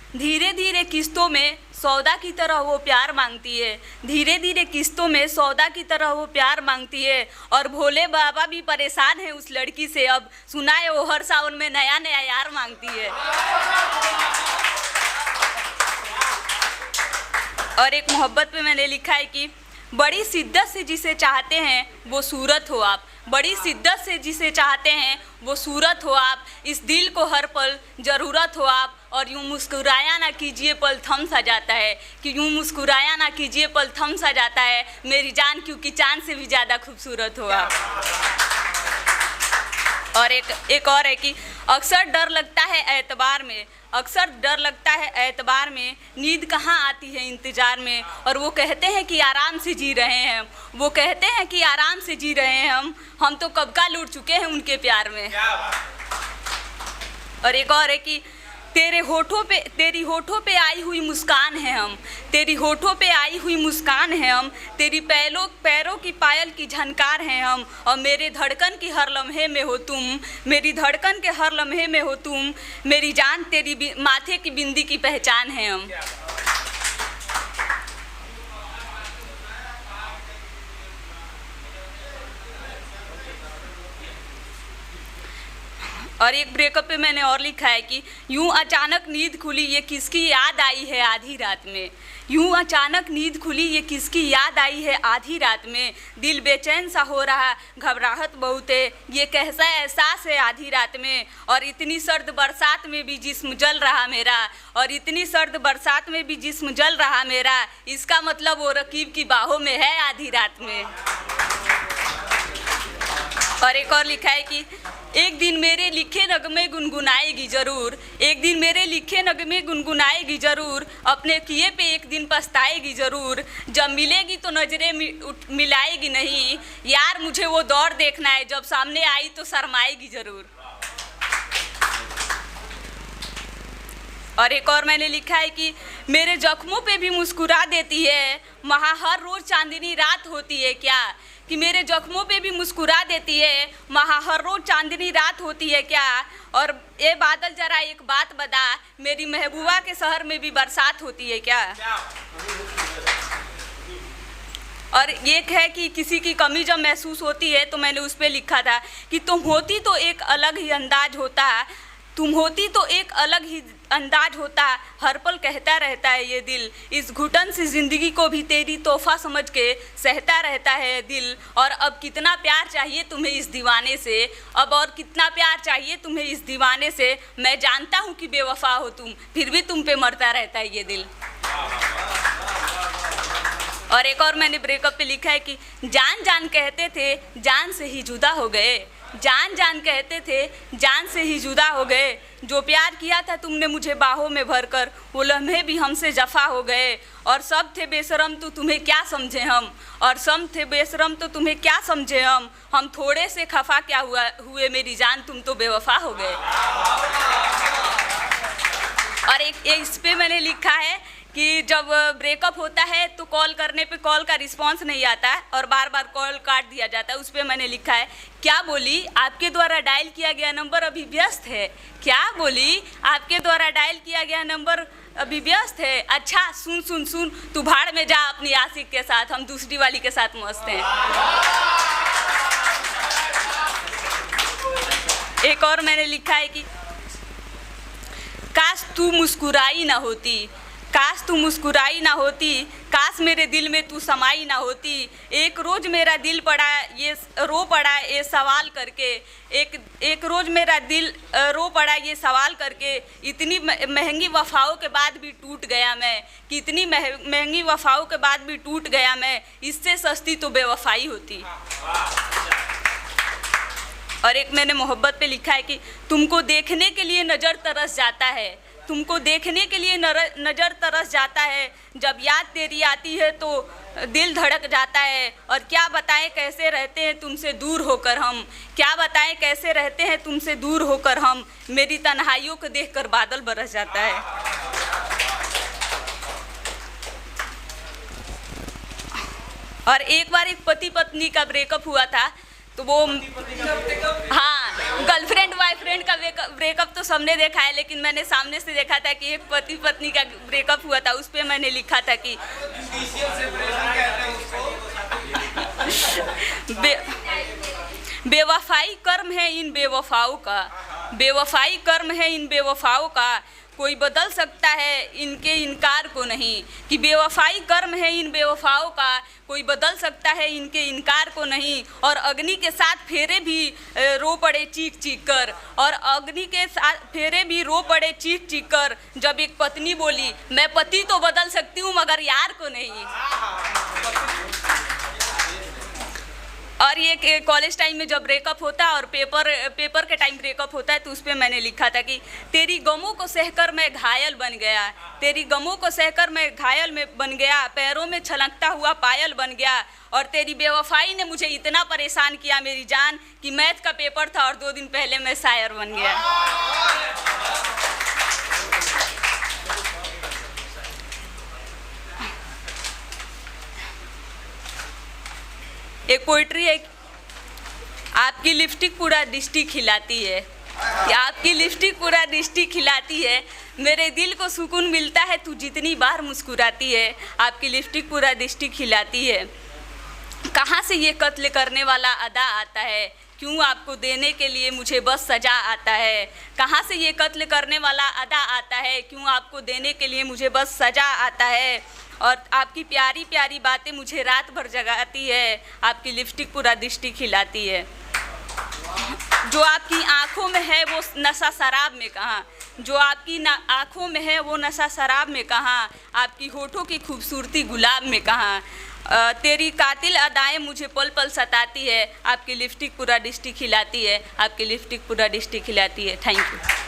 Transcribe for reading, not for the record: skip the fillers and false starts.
धीरे धीरे किस्तों में सौदा की तरह वो प्यार मांगती है, धीरे धीरे किस्तों में सौदा की तरह वो प्यार मांगती है। और भोले बाबा भी परेशान है उस लड़की से, अब सुना है वो हर सावन में नया नया यार मांगती है। और एक मोहब्बत पे मैंने लिखा है कि बड़ी शिद्दत से जिसे चाहते हैं वो सूरत हो आप, बड़ी शिद्दत से जिसे चाहते हैं वो सूरत हो आप, इस दिल को हर पल ज़रूरत हो आप। और यूँ मुस्कुराया ना कीजिए पल थम सा जाता है, कि यूँ मुस्कुराया ना कीजिए पल थम सा जाता है, मेरी जान क्योंकि चांद से भी ज़्यादा खूबसूरत हो आप। और एक और है कि अक्सर डर लगता है एतबार में, अक्सर डर लगता है एतबार में, नींद कहाँ आती है इंतज़ार में। और वो कहते हैं कि आराम से जी रहे हैं, वो कहते हैं कि आराम से जी रहे हैं हम तो कब का लूट चुके हैं उनके प्यार में। और एक और है कि तेरी होठों पे आई हुई मुस्कान है हम, तेरी होठों पे आई हुई मुस्कान है हम, तेरी पैरों की पायल की झनकार हैं हम। और मेरे धड़कन की हर लम्हे में हो तुम, मेरी धड़कन के हर लम्हे में हो तुम, मेरी जान तेरी माथे की बिंदी की पहचान है हम। और एक ब्रेकअप पे मैंने और लिखा है कि यूं अचानक नींद खुली ये किसकी याद आई है आधी रात में, यूं अचानक नींद खुली ये किसकी याद आई है आधी रात में, दिल बेचैन सा हो रहा घबराहट बहुत है, ये कैसा एहसास है आधी रात में। और इतनी सर्द बरसात में भी जिस्म जल रहा मेरा, और इतनी सर्द बरसात में भी जिस्म जल रहा मेरा, इसका मतलब वो रकीब की बाहों में है आधी रात में। और एक और लिखा है कि एक दिन मेरे लिखे नगमे गुनगुनाएगी ज़रूर, एक दिन मेरे लिखे नगमे गुनगुनाएगी ज़रूर, अपने किए पे एक दिन पछताएगी ज़रूर, जब मिलेगी तो नज़रें मिलाएगी नहीं, यार मुझे वो दौर देखना है जब सामने आई तो शर्माएगी ज़रूर। और एक और मैंने लिखा है कि मेरे जख्मों पे भी मुस्कुरा देती है, वहाँ हर रोज़ चांदनी रात होती है क्या, कि मेरे जख्मों पे भी मुस्कुरा देती है, वहाँ हर रोज़ चांदनी रात होती है क्या। और ए बादल जरा एक बात बता, मेरी महबूबा के शहर में भी बरसात होती है क्या। और एक है कि किसी की कमी जब महसूस होती है तो मैंने उस पर लिखा था कि तुम होती तो एक अलग ही अंदाज होता, तुम होती तो एक अलग ही अंदाज होता, हर पल कहता रहता है ये दिल, इस घुटन से ज़िंदगी को भी तेरी तोहफा समझ के सहता रहता है दिल। और अब कितना प्यार चाहिए तुम्हें इस दीवाने से, अब और कितना प्यार चाहिए तुम्हें इस दीवाने से, मैं जानता हूँ कि बेवफा हो तुम, फिर भी तुम पे मरता रहता है ये दिल। और एक और मैंने ब्रेकअप पे लिखा है कि जान जान कहते थे जान से ही जुदा हो गए, जान जान कहते थे जान से ही जुदा हो गए, जो प्यार किया था तुमने मुझे बाहों में भरकर, वो लम्हे भी हमसे जफा हो गए। और सब थे बेशरम तो तुम्हें क्या समझे हम, और सब थे बेशरम तो तुम्हें क्या समझे हम थोड़े से खफा क्या हुए मेरी जान, तुम तो बेवफा हो गए। और एक इस पे मैंने लिखा है कि जब ब्रेकअप होता है तो कॉल करने पे कॉल का रिस्पांस नहीं आता है और बार बार कॉल काट दिया जाता है, उस पर मैंने लिखा है क्या बोली आपके द्वारा डायल किया गया नंबर अभी व्यस्त है, क्या बोली आपके द्वारा डायल किया गया नंबर अभी व्यस्त है, अच्छा सुन सुन सुन तू भाड़ में जा अपनी आशिक के साथ, हम दूसरी वाली के साथ मस्त हैं। एक और मैंने लिखा है कि काश तू मुस्कुराई ना होती, काश तू मुस्कुराई ना होती, काश मेरे दिल में तू समाई ना होती, एक रोज़ मेरा दिल रो पड़ा ये सवाल करके, एक रोज़ मेरा दिल रो पड़ा ये सवाल करके, इतनी महंगी वफ़ाओं के बाद भी टूट गया मैं, कि इतनी महंगी वफ़ाओं के बाद भी टूट गया मैं, इससे सस्ती तो बेवफाई होती। और एक मैंने मोहब्बत पे लिखा है कि तुमको देखने के लिए नज़र तरस जाता है, तुमको देखने के लिए नज़र तरस जाता है, जब याद तेरी आती है तो दिल धड़क जाता है, और क्या बताएं कैसे रहते हैं तुमसे दूर होकर हम, क्या बताएं कैसे रहते हैं तुमसे दूर होकर हम, मेरी तन्हाइयों को देखकर बादल बरस जाता है। और एक बार एक पति पत्नी का ब्रेकअप हुआ था तो वो हाँ गर्लफ्रेंड वाइफ गर्लफ्रेंड का ब्रेकअप तो सबने देखा है, लेकिन मैंने सामने से देखा था कि एक पति पत्नी का ब्रेकअप हुआ था, उस पर मैंने लिखा था कि बेवफाई कर्म है इन बेवफाओं का, बेवफाई कर्म है इन बेवफाओं का, कोई बदल सकता है इनके इनकार को नहीं। कि बेवफाई कर्म है इन बेवफाओं का, कोई बदल सकता है इनके इनकार को नहीं। और अग्नि के साथ फेरे भी रो पड़े चीख चीख कर, और अग्नि के साथ फेरे भी रो पड़े चीख चीख कर, जब एक पत्नी बोली मैं पति तो बदल सकती हूँ मगर यार को नहीं। और ये कॉलेज टाइम में जब ब्रेकअप होता है और पेपर के टाइम ब्रेकअप होता है, तो उस पर मैंने लिखा था कि तेरी गमों को सहकर मैं घायल बन गया, तेरी गमों को सहकर मैं घायल में बन गया, पैरों में छलकता हुआ पायल बन गया, और तेरी बेवफाई ने मुझे इतना परेशान किया मेरी जान कि मैथ का पेपर था और 2 दिन पहले मैं शायर बन गया। एक पोइट्री है, आपकी लिपस्टिक पूरा डिस्ट्रिक्ट खिलाती है, आपकी लिपस्टिक पूरा डिस्ट्रिक्ट खिलाती है, मेरे दिल को सुकून मिलता है तू जितनी बार मुस्कुराती है, आपकी लिपस्टिक पूरा डिस्ट्रिक्ट खिलाती है। कहाँ से ये कत्ल करने वाला अदा आता है, क्यों आपको देने के लिए मुझे बस सजा आता है। कहाँ से ये कत्ल करने वाला अदा आता है, क्यों आपको देने के लिए मुझे बस सजा आता है। और आपकी प्यारी प्यारी बातें मुझे रात भर जगाती है, आपकी लिपस्टिक पूरा दृष्टि खिलाती है। जो आपकी आँखों में है वो नशा शराब में कहाँ, जो आपकी आँखों में है वो नशा शराब में कहाँ, आपकी होठों की खूबसूरती गुलाब में कहाँ। तेरी कातिल अदाएं मुझे पल पल सताती है, आपकी लिपस्टिक पूरा डिस्ट्रिक्ट खिलाती है, आपकी लिपस्टिक पूरा डिस्ट्रिक्ट खिलाती है। Thank you.